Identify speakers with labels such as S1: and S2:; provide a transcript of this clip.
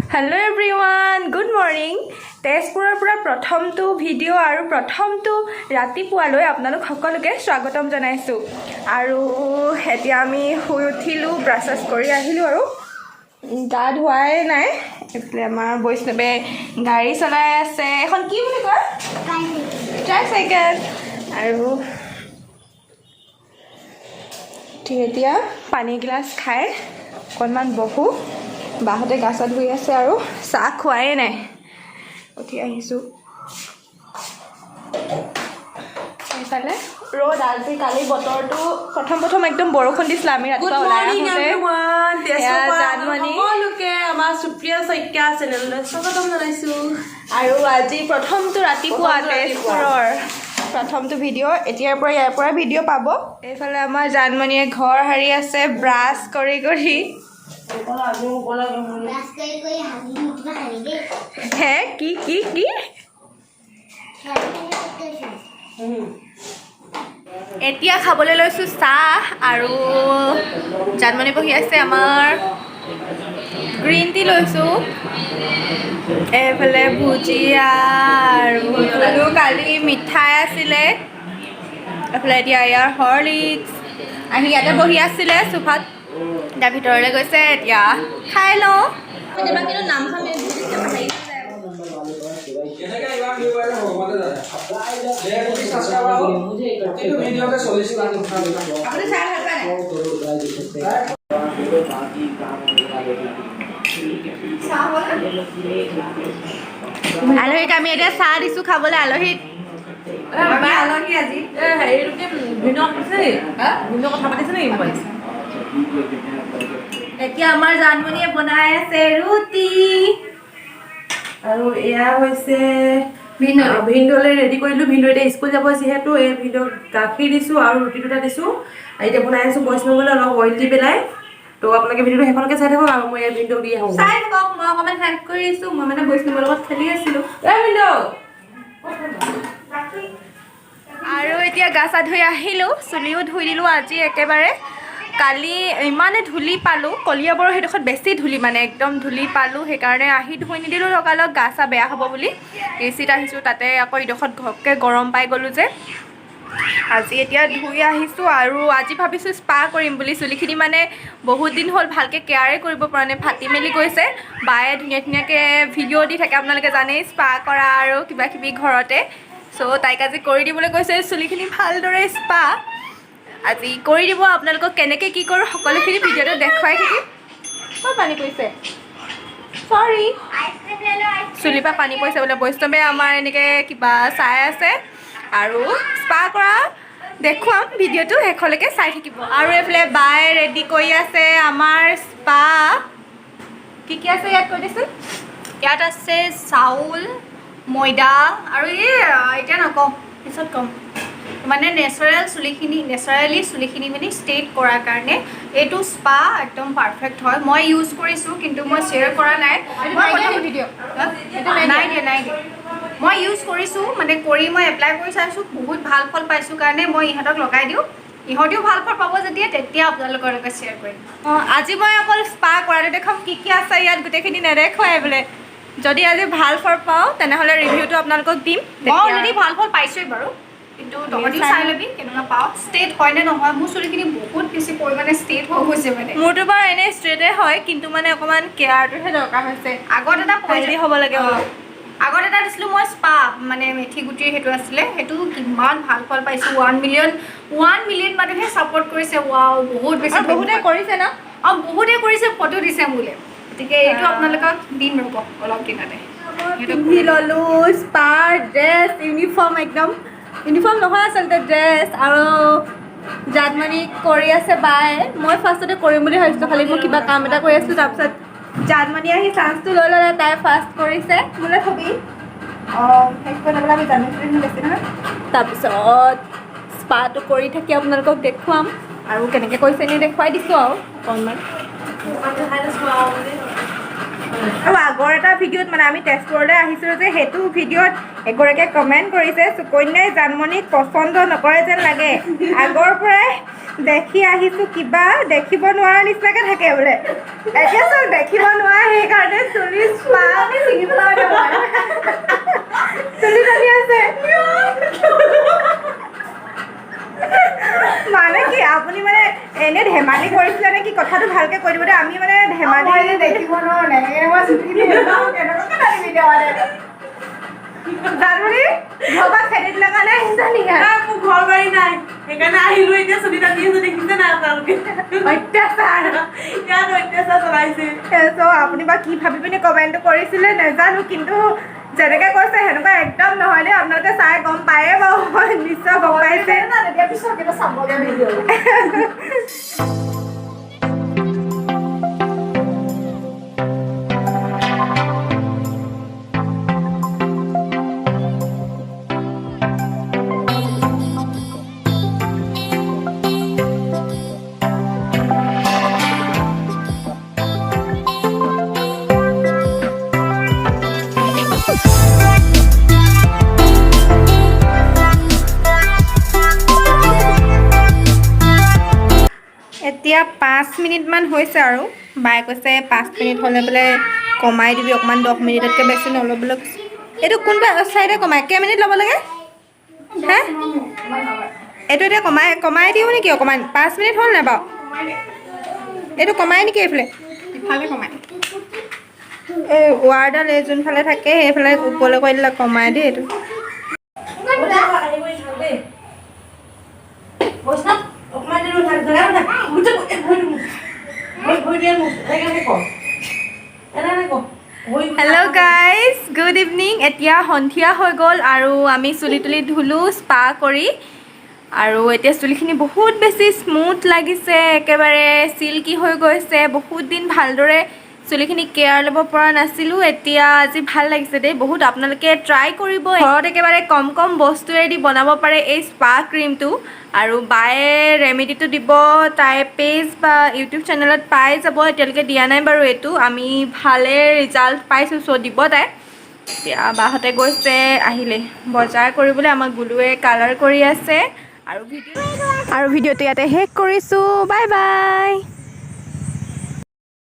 S1: Hello everyone, good morning. তেজপুৰৰ পৰা প্ৰথমটো ভিডিঅ' আৰু প্ৰথমটো ৰাতিপুৱালৈ আপোনালোক সকলোকে স্বাগতম জনাইছো আৰু এতিয়া আমি শুই উঠিলো ব্ৰাছ কৰি আহিলো আৰু গা ধোৱাই নাই એટલે আমাৰ বৈষ্ণৱে গাড়ী চলাই আছে এখন কি বুলি কয় ট্ৰাইচাইকেল আৰু এতিয়া পানী গ্লাস খাই অকণমান বহো বাহতে গাছা ধুই আছে আৰু চাহ খোৱাই নাই উঠি আহিছো এইফালে ৰ'দ আজি কালি বতৰটো প্ৰথম একদম বৰষুণ দিছিল আমি ৰাতিপুৱা ওলাই আহোঁতে
S2: সকলোকে আমাৰ সুপ্ৰিয়া সৈকিয়া চেনেললৈ স্বাগতম জনাইছো
S1: আৰু আজি প্ৰথমটো ৰাতিপুৱা তেজপুৰৰ প্ৰথমটো ভিডিঅ' ইয়াৰ পৰা ভিডিঅ' পাব এইফালে আমাৰ জানমণিয়ে ঘৰ সাৰি আছে ব্ৰাছ কৰি হে কি এতিয়া খাবলৈ লৈছো চাহ আৰু জানমণি বহি আছে আমাৰ গ্ৰীণ টি লৈছো এইফালে ভুজিয়া আৰু কালি মিঠাই আছিলে এইফালে এতিয়া ইয়াৰ হৰলিক্স আহি ইয়াতে বহি আছিলে সোফাত এতিয়া ভিতৰলৈ গৈছে এতিয়া খাই লওঁ কিন্তু নাম আলহীক আমি এতিয়া চাহ দিছো খাবলৈ আলহীক আজি এতিয়া আমাৰ জানমণিয়ে বনাই আছে ৰুটি
S2: আৰু এয়া হৈছে ভিনদলে ৰেডি কৰিলো ভিনদ এতিয়া স্কুল যাব যিহেতু এই ভিনদক গাখীৰ দিছো আৰু ৰুটি দুটা দিছো এতিয়া বনাই আছো বৈষ্ণৱলৈ অলপ অইল দি পেলাই তো আপোনালোকে ভিডিঅ'টো শেষলৈকে চাই থাকক আৰু মই এই ভিনদক দি আহোঁ
S1: চাই থাকক মই অকণমান হেল্প কৰি আছো মই মানে বৈষ্ণৱৰ লগত খেলি আছিলো আৰু এতিয়া গা চা ধুই আহিলো চুলিও ধুই দিলো আজি একেবাৰে কালি ইমানে ধূলি পালোঁ কলিয়াবৰৰ সেইডোখৰত বেছি ধূলি মানে একদম ধূলি পালোঁ সেইকাৰণে আহি ধুই নিদিলোঁ লগালগ গা চা বেয়া হ'ব বুলি এচিত আহিছোঁ তাতে আকৌ এইডোখৰত ঘপকৈ গৰম পাই গ'লোঁ যে আজি এতিয়া ধুই আহিছোঁ আৰু আজি ভাবিছোঁ স্পা কৰিম বুলি চুলিখিনি মানে বহুত দিন হ'ল ভালকৈ কেয়াৰে কৰিব পৰা নাই ফাটি মেলি গৈছে বায়ে ধুনীয়াকৈ ভিডিঅ' দি থাকে আপোনালোকে জানেই স্পা কৰা আৰু কিবাকিবি ঘৰতে চ' তাইক আজি কৰি দিবলৈ কৈছে চুলিখিনি ভালদৰে স্পা আজি কৰি দিব আপোনালোকক কেনেকৈ কি কৰোঁ সকলোখিনি ভিডিঅ'টো দেখুৱাই থাকিম ক'ত পানী পৰিছে চৰি চুলিৰ পৰা পানী পৰিছে বোলে বৈষ্ণৱে আমাৰ এনেকৈ কিবা চাই আছে আৰু স্পা কৰা দেখুৱাম ভিডিঅ'টো শেষলৈকে চাই থাকিব আৰু এইফালে বাই ৰেডি কৰি আছে আমাৰ স্পা কি আছে ইয়াত কৈ দিছোঁ ইয়াত আছে চাউল ময়দা আৰু এতিয়া নকওঁ পিছত ক'ম মানে নেচাৰেলি চুলিখিনি মানে ষ্ট্ৰেইট কৰাৰ কাৰণে এইটো স্পা একদম পাৰফেক্ট হয় মই ইউজ কৰিছোঁ কিন্তু মই শ্বেয়াৰ কৰা নাই নাই দিয়া মই ইউজ কৰিছোঁ মানে কৰি মই এপ্লাই কৰি চাইছোঁ বহুত ভাল ফল পাইছোঁ কাৰণে মই ইহঁতক লগাই দিওঁ ইহঁতেও ভাল ফল পাব তেতিয়া আপোনালোকৰ লগত শ্বেয়াৰ কৰিম আজি মই অকল স্পা কৰাটো দেখাম কি আছে ইয়াত গোটেইখিনি নেদেখুৱাই বোলে যদি আজি ভাল ফল পাওঁ তেনেহ'লে ৰিভিউটো আপোনালোকক দিম মই অলৰেডি ভাল ফল পাইছোঁৱেই বাৰু কিন্তু তহঁতিও চাই ল'বি কেনেকুৱা পাওঁ ষ্ট্ৰেইট হয় নে নহয় মোৰ চুলিখিনি বহুত বেছি পৰিমাণে ষ্ট্ৰেইট হৈ গৈছে মানে মোৰতো বাৰু এনেই ষ্ট্ৰেইটে হয় কিন্তু মানে অকণমান কেয়াৰটোহে দৰকাৰ হৈছে আগত এটা পইজি হ'ব লাগে আগত এটা দিছিলোঁ মই স্পা মানে মেথি গুটিৰ সেইটো আছিলে সেইটো কিমান ভাল ফল পাইছোঁ 1 মিলিয়ন মানুহে ছাপোৰ্ট কৰিছে ৱাও বহুত বেছি বহুতে কৰিছে ন বহুতে কৰিছে ফটো দিছে মোলৈ গতিকে এইটো আপোনালোকক দিম ৰ'ব অলপ দিনতে পিন্ধি ল'লোঁ স্পা ড্ৰেছ ইউনিফৰ্ম একদম ইউনিফৰ্ম নহয় আচলতে ড্ৰেছ আৰু জানমণি কৰি আছে বাই মই ফাৰ্ষ্টতে কৰিম বুলি ভাবিছিলোঁ খালি মই কিবা কাম এটা কৰি আছিলোঁ তাৰপিছত জানমণি আহি চান্সটো লৈ ল'লে তাই ফাৰ্ষ্ট কৰিছে মোলৈ থবি শেষ কৰি ল'বলৈ আমি জানমণি বেছি নহয় তাৰপিছত স্পাটো কৰি থাকি আপোনালোকক দেখুৱাম আৰু কেনেকৈ কৰিছে এনেই দেখুৱাই দিছোঁ আৰু অকণমান আৰু আগৰ এটা ভিডিঅ'ত মানে আমি তেজপুৰলৈ আহিছিলোঁ যে সেইটো ভিডিঅ'ত এগৰাকীয়ে কমেণ্ট কৰিছে সুকন্যাই জানমণিক পচন্দ নকৰে যেন লাগে আগৰ পৰাই দেখি আহিছোঁ কিবা দেখিব নোৱাৰা নিচিনাকৈ থাকে বোলে এতিয়া চব দেখিব নোৱাৰা সেইকাৰণে চুলি স্পা চুলি টানি আছে মানে কি আপুনি মানে এনে ধেমালি কৰিছিলে নে কি কথাটো ভালকে কৈ দিব দে আমি মানে ধেমালি দেখিব নোৱাৰো নাই মই চুলি জানুৰী ঘৰপা খেদি দিলে কাৰণে আহিছা নেকি
S2: মোৰ ঘৰ বাৰী নাই সেইকাৰণে আহিলো এতিয়া চুলি টানি আছে দেখিছে নাই আপোনালোকে
S1: অত্যাচাৰ
S2: ইয়াত অত্যাচাৰ চলাইছে
S1: আপুনি বা কি ভাবি পিনি কমেণ্টটো কৰিছিলে নাজানো কিন্তু যেনেকে কৈছে সেনেকুৱা একদম নহয় দেই আপোনালোকে চাই গম পায়ে বাৰু নিশ্চয় গম পাইছে তেতিয়া পিছত কিবা চাবগে ভিডিঅ' এতিয়া 5 মিনিটমান হৈছে আৰু বায়ে কৈছে 5 মিনিট হ'লে বোলে কমাই দিবি অকণমান 10 মিনিটতকৈ বেছি নল'বলৈ এইটো কোনটো চাইডে কমাই কেই মিনিট ল'ব লাগে হে এইটো এতিয়া কমাই দিওঁ নেকি অকণমান 5 মিনিট হ'ল নাই বাৰু এইটো কমাই নেকি এইফালে ইফালে কমাই এই ৱাৰডাল এই যোনফালে থাকে সেইফালে ওপৰলৈ কৰি দিলে কমাই দেই এইটো হেল্ল' গাইজ গুড ইভিনিং এতিয়া সন্ধিয়া হৈ গ'ল আৰু আমি চুলি তুলি ধুলোঁ স্পা কৰি আৰু এতিয়া চুলিখিনি বহুত বেছি স্মুথ লাগিছে একেবাৰে চিল্কি হৈ গৈছে বহুত দিন ভালদৰে চুলিখিনি কেয়াৰ ল'ব পৰা নাছিলোঁ এতিয়া আজি ভাল লাগিছে দেই বহুত আপোনালোকে ট্ৰাই কৰিব ঘৰত একেবাৰে কম কম বস্তুৱেদি বনাব পাৰে এই স্পা ক্ৰীমটো আৰু বায়ে ৰেমেডিটো দিব তাই পেজ বা ইউটিউব চেনেলত পাই যাব এতিয়ালৈকে দিয়া নাই বাৰু এইটো আমি ভালে ৰিজাল্ট পাইছোঁ চ' দিব তাই এতিয়া বাহঁতে গৈছে আহিলে বজাৰ কৰিবলৈ আমাক গুলুৱে কালাৰ কৰি আছে আৰু ভিডিঅ'টো ইয়াতে শেষ কৰিছোঁ বাই বাই